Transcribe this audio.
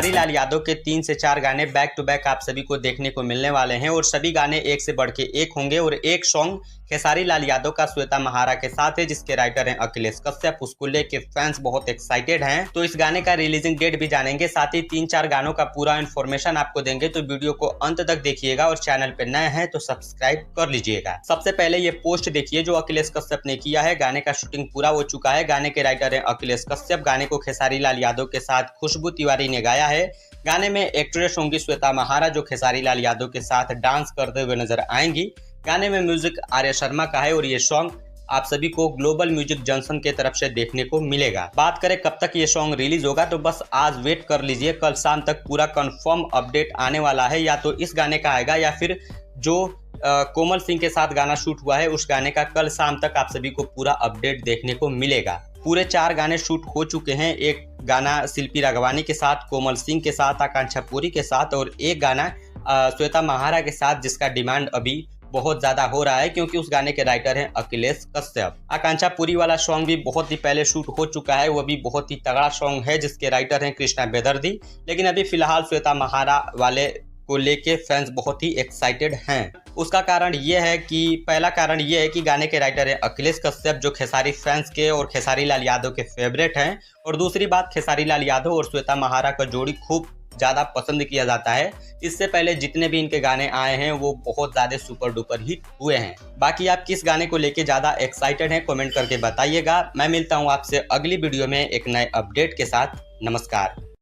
खेसारी लाल यादव के 3 से 4 गाने बैक टू बैक आप सभी को देखने को मिलने वाले हैं और सभी गाने एक से बढ़ के एक होंगे। और एक सॉन्ग खेसारी लाल यादव का श्वेता महारा के साथ है जिसके राइटर हैं अखिलेश कश्यप। उसको लेके फैंस बहुत एक्साइटेड हैं, तो इस गाने का रिलीजिंग डेट भी जानेंगे, साथ ही 3-4 गानों का पूरा इन्फॉर्मेशन आपको देंगे। तो वीडियो को अंत तक देखिएगा और चैनल पे नए हैं तो सब्सक्राइब कर लीजिएगा। सबसे पहले ये पोस्ट देखिए जो अखिलेश कश्यप ने किया है। गाने का शूटिंग पूरा हो चुका है। गाने के राइटर हैं अखिलेश कश्यप। गाने को खेसारी लाल यादव के साथ खुशबू तिवारी ने गाया है। गाने में एक्ट्रेस होंगी श्वेता महारा जो खेसारी लाल यादव के साथ डांस करते हुए नजर आएंगी। गाने में म्यूजिक आर्य शर्मा का है और ये सॉन्ग आप सभी को ग्लोबल म्यूजिक जंक्शन के तरफ से देखने को मिलेगा। बात करें कब तक ये सॉन्ग रिलीज होगा तो बस आज वेट कर लीजिए, कल शाम तक पूरा कंफर्म अपडेट आने वाला है। या तो इस गाने का आएगा या फिर जो कोमल सिंह के साथ गाना शूट हुआ है उस गाने का कल शाम तक आप सभी को पूरा अपडेट देखने को मिलेगा। पूरे 4 गाने शूट हो चुके हैं। एक गाना शिल्पी राघवानी के साथ, कोमल सिंह के साथ, आकांक्षा पुरी के साथ और एक गाना श्वेता महारा के साथ जिसका डिमांड अभी बहुत ज्यादा हो रहा है क्योंकि उस गाने के राइटर हैं अखिलेश कश्यप। आकांक्षा पुरी वाला सॉन्ग भी बहुत ही पहले शूट हो चुका है, वो भी बहुत ही तगड़ा सॉन्ग है जिसके राइटर हैं कृष्णा बेदर्दी। लेकिन अभी फिलहाल श्वेता महारा वाले को लेके फैंस बहुत ही एक्साइटेड हैं। उसका कारण ये है कि पहला कारण ये है कि गाने के राइटर हैं अखिलेश कश्यप जो खेसारी फैंस के और खेसारी लाल यादव के फेवरेट हैं। और दूसरी बात, खेसारी लाल यादव और श्वेता महारा का जोड़ी खूब ज़्यादा पसंद किया जाता है। इससे पहले जितने भी इनके गाने आए हैं वो बहुत ज़्यादा सुपर डुपर हिट हुए हैं। बाकी आप किस गाने को लेके ज़्यादा एक्साइटेड हैं कमेंट करके बताइएगा। मैं मिलता हूँ आपसे अगली वीडियो में एक नए अपडेट के साथ। नमस्कार।